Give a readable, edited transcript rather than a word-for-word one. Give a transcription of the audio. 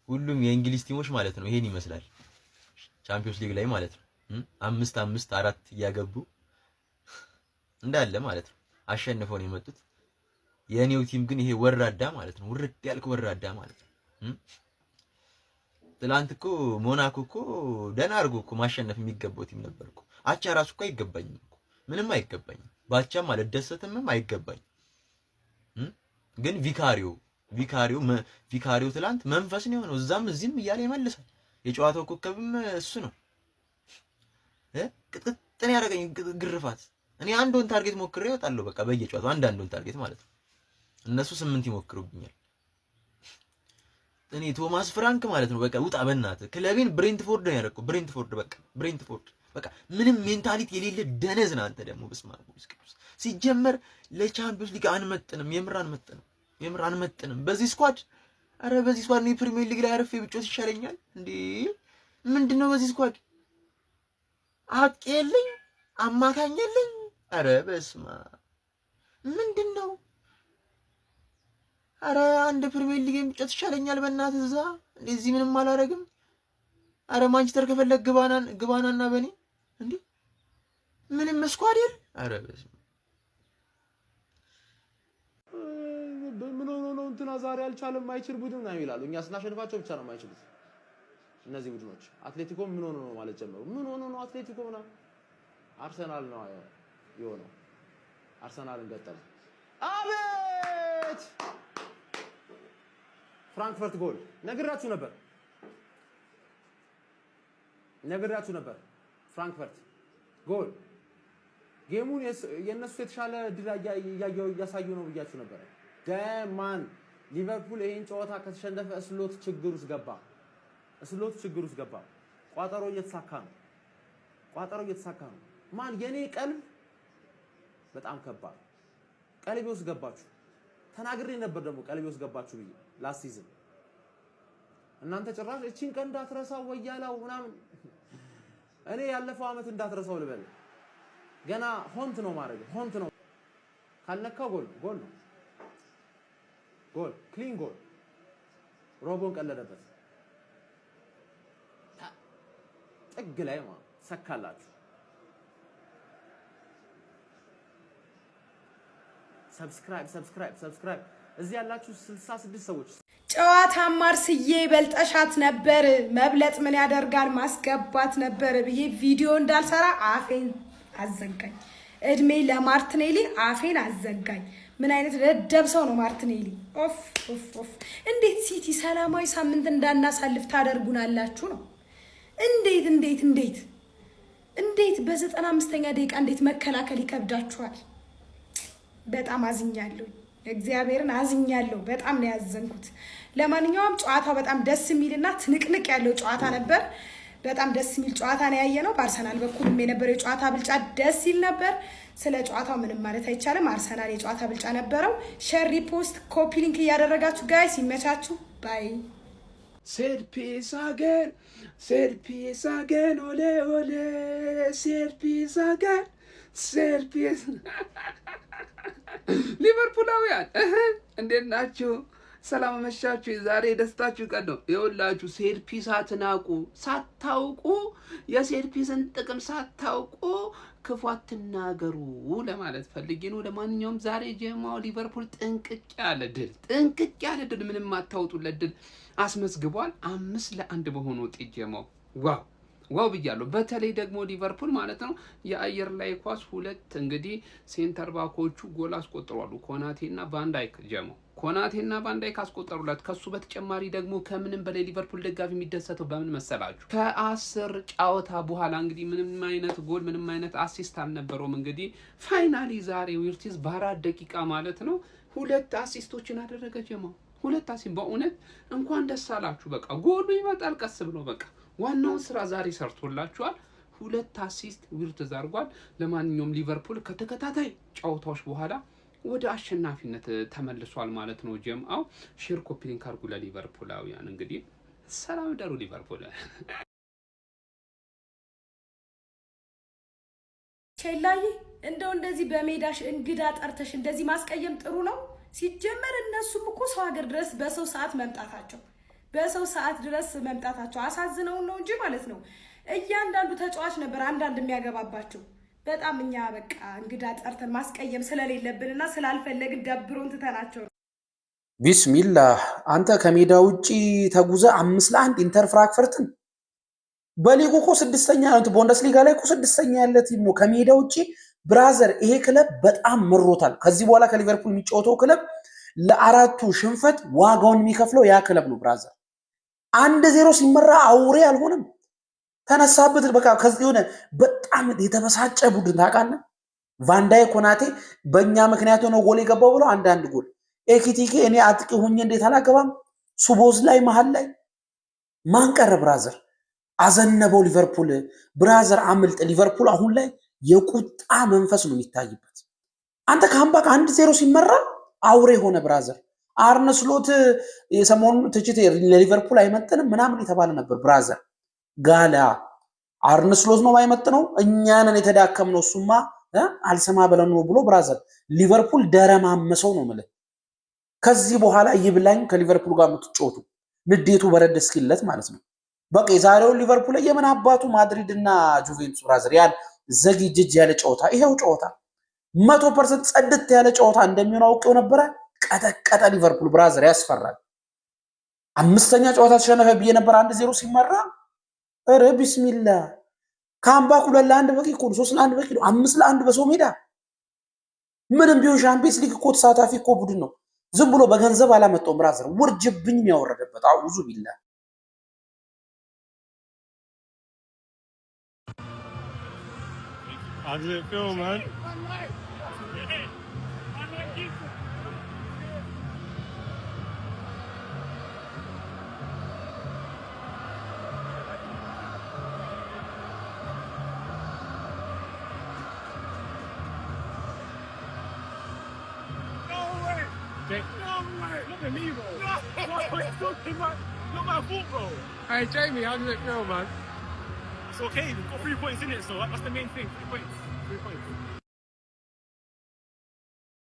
ሁሉም የእንግሊዝ ቲሞች ማለት ነው ይሄን ይመስላል ቻምፒዮንስ ሊግ ላይ ማለት ነው 5-4 እያገቡ እንዳለ ማለት ነው አሸንፈው ነው የመጡት። የኔው ቲም ግን ይሄ ወራዳ ማለት ነው ውርድ ያልክ ወራዳ ማለት ነው። ትላንት እኮ ሞናኮ እኮ ደህና አድርጎ እኮ ማሸነፍ የሚገባው ቲም ነበር እኮ። አቻ ራሱ እኮ አይገባኝም እኮ ምንም አይገባኝም። ባቻም አልደሰትምም አይገባኝም። ግን ቪካሪዮ ትላንት መንፈስ ነው የሆነው እዛም እዚህም እያለ ይመልሳል። የጨዋታው ኮከብም እሱ ነው። ቅጥቅጥን ያደረገኝ ግርፋት። እኔ አንዱን ታርጌት ሞክሬ እወጣለሁ በቃ በየጨዋታው አንዱን ታርጌት ማለት ነው። እነሱ 8 ይሞክሩብኛል። እኔ ቶማስ ፍራንክ ማለት ነው በቃ ውጣ በእናትህ ክለቤን ብሬንትፎርድ ነው ያደረኩት። ብሬንትፎርድ በቃ ምንም ሜንታሊቲ የሌለ ደነዝ ነው አንተ ደግሞ በስመ አብ ወወልድ ወመንፈስ ቅዱስ። ሲጀመር ለቻምፒዮንስ ሊግ አንመጥንም፣ የምር አንመጥንም በዚህ ስኳድ። አረ በዚህ ስኳድ ነው ፕሪሚየር ሊግ ላይ አርፌ ብጮት ይሻለኛል እንዴ! ምንድነው በዚህ ስኳድ አጥቂ የለኝ አማካኝ የለኝ። አረ በስመ አብ ምንድነው? አረ አንድ ፕሪሚየር ሊግ ብጮት ይሻለኛል በእናትህ እዛ እንደዚህ ምንም አላረግም። አረ ማንቸስተር ከፈለግ ግባናና በኔ እንዴ ምንም ስኳድ የለ። አረ በስመ ምን ሆኖ ነው እንትና ዛሬ አልቻለም ማይችል ቡድን ነው ይላሉ። እኛ ስናሸንፋቸው ብቻ ነው ማይችሉት እነዚህ ቡድኖች። አትሌቲኮ ምን ሆኖ ነው ማለት ጀመሩ። ምን ሆኖ ነው አትሌቲኮ ሆነ አርሰናል ነው የሆነው። አርሰናልን ገጠመ። አቤት ፍራንክፈርት ጎል ነግራችሁ ነበር። ፍራንክፈርት ጎል ጌሙን የነሱ የተሻለ ድል እያሳዩ ነው ብያችሁ ነበር። ደማን ሊቨርፑል ይሄን ጨዋታ ከተሸነፈ ስሎት ችግር ውስጥ ገባ። ቋጠሮ እየተሳካ ነው። ማን የኔ ቀልብ በጣም ከባድ ቀልቤ ውስጥ ገባችሁ። ተናግሬ ነበር ደግሞ ቀልቤ ውስጥ ገባችሁ ብዬ ላስት ሲዝን። እናንተ ጭራሽ እቺን ቀን እንዳትረሳው ወያላው ምናምን። እኔ ያለፈው አመት እንዳትረሳው ልበል። ገና ሆንት ነው ካልነካው ጎል ነው። ክሊን ጎል ሮቦን ቀለደበት ጥግ ላይ ሰካላችሁ። ሰብስክራይብ እዚህ ያላችሁ 66 ሰዎች ጨዋታ ማርስዬ በልጠሻት ነበር። መብለጥ ምን ያደርጋል ማስገባት ነበር ብዬ ቪዲዮ እንዳልሰራ አፌን አዘጋኝ። እድሜ ለማርቲኔሊ አፌን አዘጋኝ። ምን አይነት ደደብ ሰው ነው ማርቲኔሊ! ኦፍ እንዴት ሲቲ ሰላማዊ ሳምንት እንዳናሳልፍ ታደርጉናላችሁ ነው? እንዴት በ95ኛ ደቂቃ እንዴት መከላከል ይከብዳችኋል? በጣም አዝኛለሁ። እግዚአብሔርን አዝኛለሁ። በጣም ነው ያዘንኩት። ለማንኛውም ጨዋታው በጣም ደስ የሚልና ትንቅንቅ ያለው ጨዋታ ነበር። በጣም ደስ የሚል ጨዋታ ነው ያየነው። በአርሰናል በኩልም የነበረው የጨዋታ ብልጫ ደስ ይል ነበር። ስለ ጨዋታው ምንም ማለት አይቻልም። አርሰናል የጨዋታ ብልጫ ነበረው። ሼር፣ ሪፖስት፣ ኮፒ ሊንክ እያደረጋችሁ ጋይስ ይመቻችሁ። ባይ ሴርፒስ አገን ኦሌ ሴርፒስ ሊቨርፑላውያን እንዴት ናችሁ? ሰላም መሻችሁ። ዛሬ ደስታችሁ ቀን ነው። ይኸውላችሁ ሴርፒስ ሳታውቁ የሴርፒስን ጥቅም ሳታውቁ ክፉ አትናገሩ ለማለት ፈልጌ ነው። ለማንኛውም ዛሬ ጀማው ሊቨርፑል ጥንቅቅ ያለ ድል ምንም አታውጡለት ድል አስመዝግቧል። 5-1 በሆነ ውጤት ጀማው ዋው ብያለሁ። በተለይ ደግሞ ሊቨርፑል ማለት ነው የአየር ላይ ኳስ ሁለት እንግዲህ ሴንተር ባኮቹ ጎል አስቆጥሯሉ። ኮናቴና ቫንዳይክ ጀማው ኮናቴና ቫንዳይክ አስቆጠሩለት። ከሱ በተጨማሪ ደግሞ ከምንም በላይ ሊቨርፑል ደጋፊ የሚደሰተው በምን መሰላችሁ? ከ10 ጨዋታ በኋላ እንግዲህ ምንም አይነት ጎል ምንም አይነት አሲስት አልነበረውም። እንግዲህ ፋይናሊ ዛሬ ዊርቲዝ በ4 ደቂቃ ማለት ነው 2 አሲስቶችን አደረገ ጀማው። 2 አሲስት በእውነት እንኳን ደስ አላችሁ። በቃ ጎሉ ይመጣል ቀስ ብሎ በቃ ዋናው ስራ ዛሬ ሰርቶላችኋል። 2 አሲስት ዊርቲዝ አድርጓል። ለማንኛውም ሊቨርፑል ከተከታታይ ጨዋታዎች በኋላ ወደ አሸናፊነት ተመልሷል ማለት ነው። ጀምአው ሼር ኮፒ ሊንክ አድርጉ ለሊቨርፑላውያን። እንግዲህ ሰላም ደሩ ሊቨርፑል። ቸላይ እንደዚህ በሜዳሽ እንግዳ ጠርተሽ እንደዚህ ማስቀየም ጥሩ ነው? ሲጀመር እነሱም እኮ ሰው ሀገር ድረስ በሰው ሰዓት መምጣታቸው በሰው ሰዓት ድረስ መምጣታቸው አሳዝነው ነው እንጂ ማለት ነው። እያንዳንዱ ተጫዋች ነበር አንዳንድ የሚያገባባቸው። በጣም እኛ በቃ እንግዳ ጠርተን ማስቀየም ስለሌለብንና ስላልፈለግን ደብሮን ትተናቸው። ቢስሚላህ አንተ ከሜዳ ውጪ ተጉዘ 5-1 ኢንተር ፍራንክፈርትን በሊጉ እኮ 6ኛ ነው። ቡንደስሊጋ ላይ እኮ 6ኛ ያለ ቲም ነው ከሜዳ ውጪ። ብራዘር ይሄ ክለብ በጣም ምሮታል። ከዚህ በኋላ ከሊቨርፑል የሚጫወተው ክለብ ለአራቱ ሽንፈት ዋጋውን የሚከፍለው ያ ክለብ ነው። ብራዘር 1-0 ሲመራ አውሬ አልሆነም። ተነሳበት በቃ ከዚህ ሆነ። በጣም የተበሳጨ ቡድን ታውቃለህ። ቫንዳይ ኮናቴ በእኛ ምክንያት ሆነ ጎል የገባው ብለው አንዳንድ ጎል ኤኪቲኬ እኔ አጥቂ ሆኜ እንዴት አላገባም። ሱቦዝ ላይ መሃል ላይ ማን ቀረ? ብራዘር አዘነበው ሊቨርፑል። ብራዘር አምልጥ። ሊቨርፑል አሁን ላይ የቁጣ መንፈስ ነው የሚታይበት። አንተ ካምባክ 1-0 ሲመራ አውሬ ሆነ። ብራዘር አርነ ስሎት የሰሞኑን ትችት ለሊቨርፑል አይመጥንም ምናምን የተባለ ነበር። ብራዘር ጋላ አርነ ስሎት ነው የማይመጥነው፣ እኛንን የተዳከምነው እሱማ አልሰማ ብለን ነው ብሎ ብራዘር ሊቨርፑል ደረማመሰው ነው ማለት። ከዚህ በኋላ ይብላኝ ከሊቨርፑል ጋር የምትጫወቱ ንዴቱ በረድ እስኪለት ማለት ነው። በቃ የዛሬውን ሊቨርፑል የምን አባቱ ማድሪድ እና ጁቬንቱስ ብራዘር ያን ዘግጅጅ ያለ ጨዋታ ይሄው ጨዋታ 100% ጸድት ያለ ጨዋታ እንደሚሆን አውቄው ነበረ። ቀጠቀጠ ሊቨርፑል ብራዘር ያስፈራል። 5ኛ ጨዋታ ተሸነፈ ብዬ ነበር 1-0 ሲመራ። ኧረ ቢስሚላህ ካምባክ 2-1 በቂ እኮ ነው። 3-1 በቂ ነው። 5-1 በሰው ሜዳ ምንም ቢሆን ሻምፒየንስ ሊግ እኮ ተሳታፊ እኮ ቡድን ነው። ዝም ብሎ በገንዘብ አላመጣውም ብራዘር። ውርጅብኝ ያወረደበት አውዙ ቢላ How does it feel, man? Look at me, bro. Not my fault, bro. Hey, Jamie, how does it feel, man? It's okay. We've got 3 points in it, so that's the main thing. 3 points. 3 points.